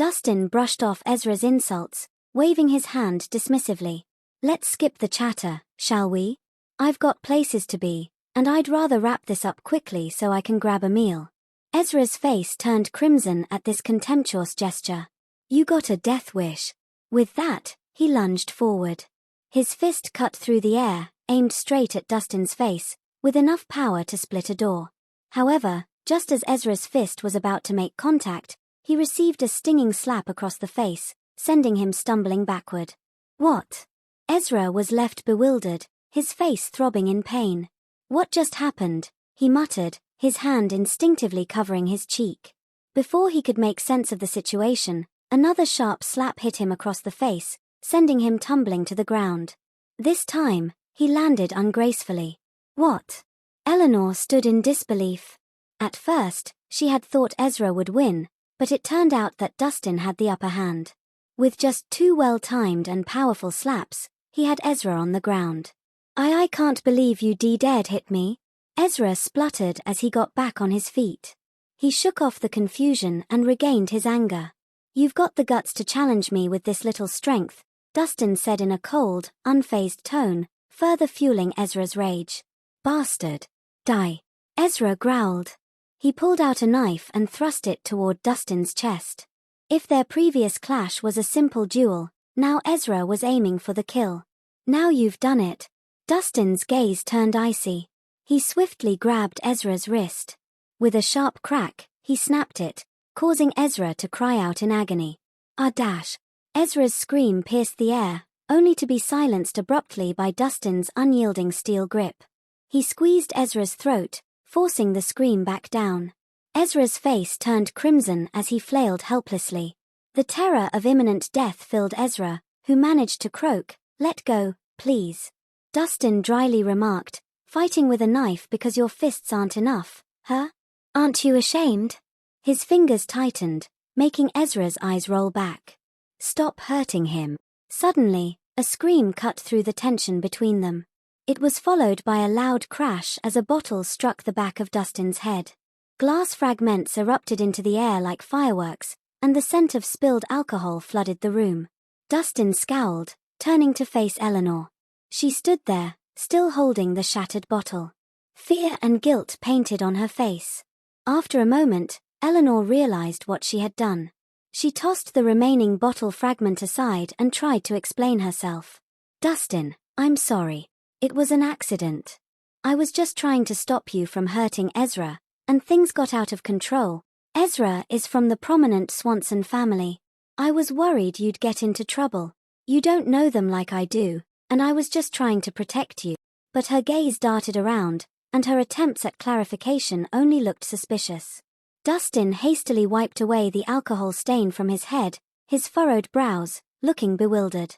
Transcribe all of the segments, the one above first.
Dustin brushed off Ezra's insults, waving his hand dismissively. Let's skip the chatter, shall we? I've got places to be, and I'd rather wrap this up quickly so I can grab a meal. Ezra's face turned crimson at this contemptuous gesture. You got a death wish. With that, he lunged forward. His fist cut through the air, aimed straight at Dustin's face, with enough power to split a door. However, just as Ezra's fist was about to make contact, he received a stinging slap across the face, sending him stumbling backward. What? Ezra was left bewildered, his face throbbing in pain. What just happened? He muttered, his hand instinctively covering his cheek. Before he could make sense of the situation, another sharp slap hit him across the face, sending him tumbling to the ground. This time, he landed ungracefully. What? Eleanor stood in disbelief. At first, she had thought Ezra would win, but it turned out that Dustin had the upper hand. With just 2 well-timed and powerful slaps, he had Ezra on the ground. I can't believe you dared hit me. Ezra spluttered as he got back on his feet. He shook off the confusion and regained his anger. You've got the guts to challenge me with this little strength, Dustin said in a cold, unfazed tone, further fueling Ezra's rage. Bastard. Die. Ezra growled. He pulled out a knife and thrust it toward Dustin's chest. If their previous clash was a simple duel, now Ezra was aiming for the kill. Now you've done it. Dustin's gaze turned icy. He swiftly grabbed Ezra's wrist. With a sharp crack, he snapped it, causing Ezra to cry out in agony. Dash. Ezra's scream pierced the air, only to be silenced abruptly by Dustin's unyielding steel grip. He squeezed Ezra's throat, forcing the scream back down. Ezra's face turned crimson as he flailed helplessly. The terror of imminent death filled Ezra, who managed to croak, "Let go, please." Dustin dryly remarked, "Fighting with a knife because your fists aren't enough, huh? Aren't you ashamed?" His fingers tightened, making Ezra's eyes roll back. "Stop hurting him." Suddenly, a scream cut through the tension between them. It was followed by a loud crash as a bottle struck the back of Dustin's head. Glass fragments erupted into the air like fireworks, and the scent of spilled alcohol flooded the room. Dustin scowled, turning to face Eleanor. She stood there, still holding the shattered bottle. Fear and guilt painted on her face. After a moment, Eleanor realized what she had done. She tossed the remaining bottle fragment aside and tried to explain herself. "Dustin, I'm sorry. It was an accident. I was just trying to stop you from hurting Ezra, and things got out of control. Ezra is from the prominent Swanson family. I was worried you'd get into trouble. You don't know them like I do, and I was just trying to protect you." But her gaze darted around, and her attempts at clarification only looked suspicious. Dustin hastily wiped away the alcohol stain from his head, his furrowed brows, looking bewildered.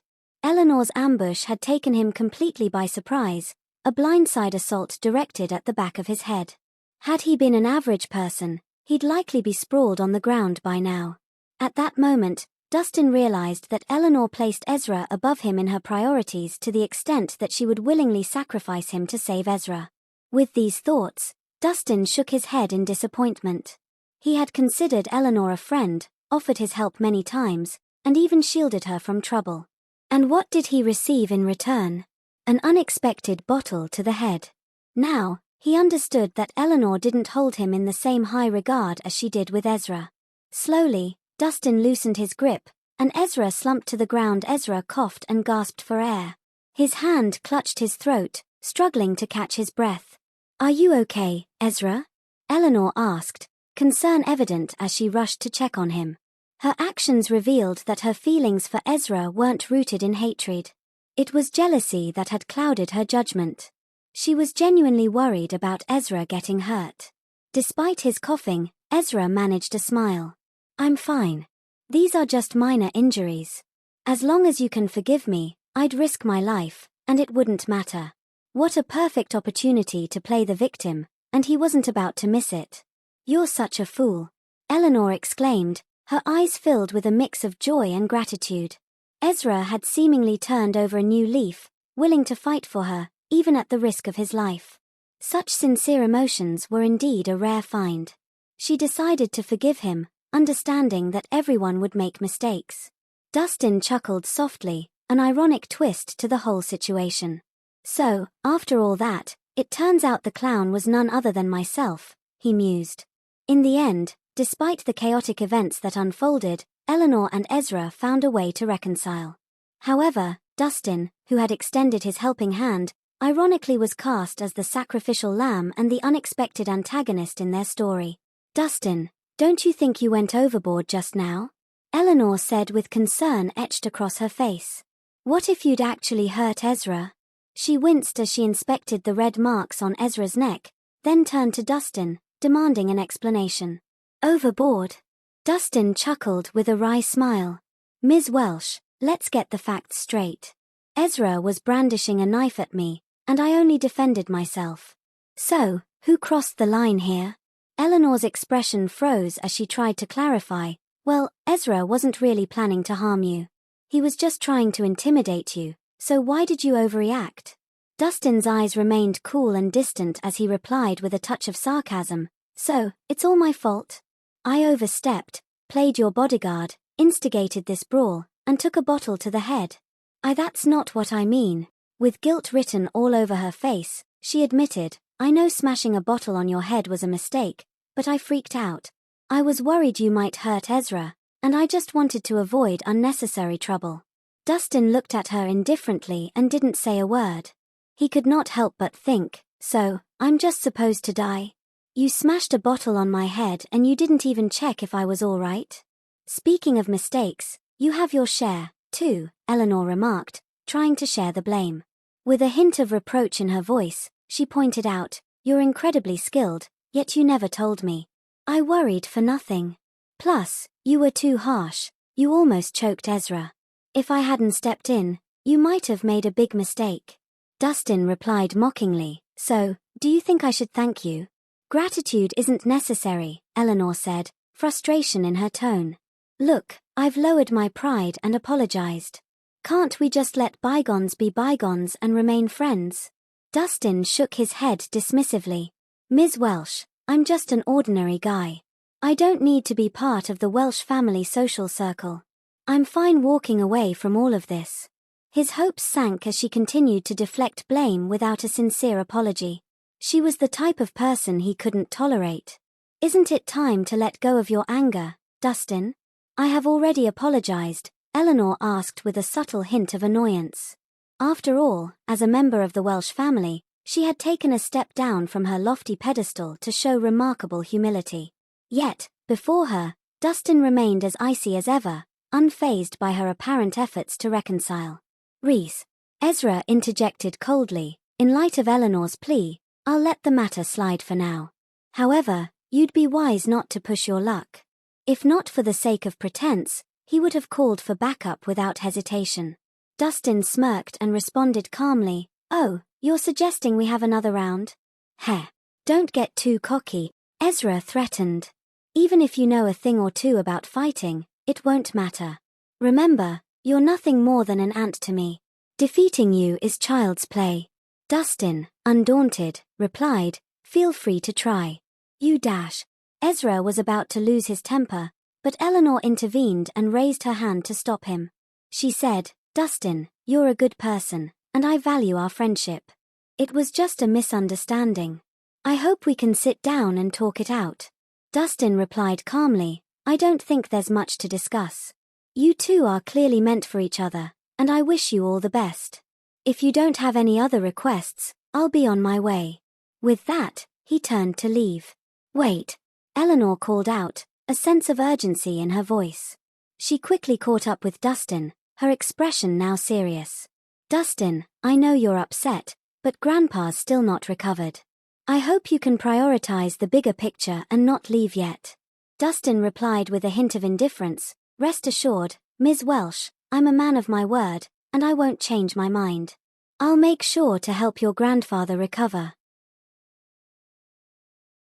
Eleanor's ambush had taken him completely by surprise, a blindside assault directed at the back of his head. Had he been an average person, he'd likely be sprawled on the ground by now. At that moment, Dustin realized that Eleanor placed Ezra above him in her priorities to the extent that she would willingly sacrifice him to save Ezra. With these thoughts, Dustin shook his head in disappointment. He had considered Eleanor a friend, offered his help many times, and even shielded her from trouble. And what did he receive in return? An unexpected bottle to the head. Now, he understood that Eleanor didn't hold him in the same high regard as she did with Ezra. Slowly, Dustin loosened his grip, and Ezra slumped to the ground. Ezra coughed and gasped for air. His hand clutched his throat, struggling to catch his breath. "Are you okay, Ezra?" Eleanor asked, concern evident as she rushed to check on him. Her actions revealed that her feelings for Ezra weren't rooted in hatred. It was jealousy that had clouded her judgment. She was genuinely worried about Ezra getting hurt. Despite his coughing, Ezra managed a smile. "I'm fine. These are just minor injuries. As long as you can forgive me, I'd risk my life, and it wouldn't matter." What a perfect opportunity to play the victim, and he wasn't about to miss it. "You're such a fool," Eleanor exclaimed, her eyes filled with a mix of joy and gratitude. Ezra had seemingly turned over a new leaf, willing to fight for her, even at the risk of his life. Such sincere emotions were indeed a rare find. She decided to forgive him, understanding that everyone would make mistakes. Dustin chuckled softly, an ironic twist to the whole situation. So, after all that, it turns out the clown was none other than myself, he mused. In the end, despite the chaotic events that unfolded, Eleanor and Ezra found a way to reconcile. However, Dustin, who had extended his helping hand, ironically was cast as the sacrificial lamb and the unexpected antagonist in their story. Dustin, don't you think you went overboard just now? Eleanor said with concern etched across her face. What if you'd actually hurt Ezra? She winced as she inspected the red marks on Ezra's neck, then turned to Dustin, demanding an explanation. Overboard? Dustin chuckled with a wry smile. Ms. Welsh, let's get the facts straight. Ezra was brandishing a knife at me, and I only defended myself. So, who crossed the line here? Eleanor's expression froze as she tried to clarify. Well, Ezra wasn't really planning to harm you. He was just trying to intimidate you, so why did you overreact? Dustin's eyes remained cool and distant as he replied with a touch of sarcasm. So, it's all my fault. I overstepped, played your bodyguard, instigated this brawl, and took a bottle to the head. That's not what I mean. With guilt written all over her face, she admitted, I know smashing a bottle on your head was a mistake, but I freaked out. I was worried you might hurt Ezra, and I just wanted to avoid unnecessary trouble. Dustin looked at her indifferently and didn't say a word. He could not help but think, so, I'm just supposed to die? You smashed a bottle on my head and you didn't even check if I was all right? Speaking of mistakes, you have your share, too, Eleanor remarked, trying to share the blame. With a hint of reproach in her voice, she pointed out, you're incredibly skilled, yet you never told me. I worried for nothing. Plus, you were too harsh, you almost choked Ezra. If I hadn't stepped in, you might have made a big mistake. Dustin replied mockingly, so, do you think I should thank you? Gratitude isn't necessary, Eleanor said, frustration in her tone. Look, I've lowered my pride and apologized. Can't we just let bygones be bygones and remain friends? Dustin shook his head dismissively. Ms. Welsh, I'm just an ordinary guy. I don't need to be part of the Welsh family social circle. I'm fine walking away from all of this. His hopes sank as she continued to deflect blame without a sincere apology. She was the type of person he couldn't tolerate. Isn't it time to let go of your anger, Dustin? I have already apologized, Eleanor asked with a subtle hint of annoyance. After all, as a member of the Welsh family, she had taken a step down from her lofty pedestal to show remarkable humility. Yet, before her, Dustin remained as icy as ever, unfazed by her apparent efforts to reconcile. Reese, Ezra interjected coldly, in light of Eleanor's plea, I'll let the matter slide for now. However, you'd be wise not to push your luck. If not for the sake of pretense, he would have called for backup without hesitation. Dustin smirked and responded calmly, Oh, you're suggesting we have another round? Heh. Don't get too cocky, Ezra threatened. Even if you know a thing or two about fighting, it won't matter. Remember, you're nothing more than an ant to me. Defeating you is child's play. Dustin, undaunted, replied, Feel free to try. You dash. Ezra was about to lose his temper, but Eleanor intervened and raised her hand to stop him. She said, Dustin, you're a good person, and I value our friendship. It was just a misunderstanding. I hope we can sit down and talk it out. Dustin replied calmly, I don't think there's much to discuss. You two are clearly meant for each other, and I wish you all the best. If you don't have any other requests, I'll be on my way. With that, he turned to leave. Wait, Eleanor called out, a sense of urgency in her voice. She quickly caught up with Dustin, her expression now serious. Dustin, I know you're upset, but Grandpa's still not recovered. I hope you can prioritize the bigger picture and not leave yet. Dustin replied with a hint of indifference, Rest assured, Ms. Welsh, I'm a man of my word, and I won't change my mind. I'll make sure to help your grandfather recover.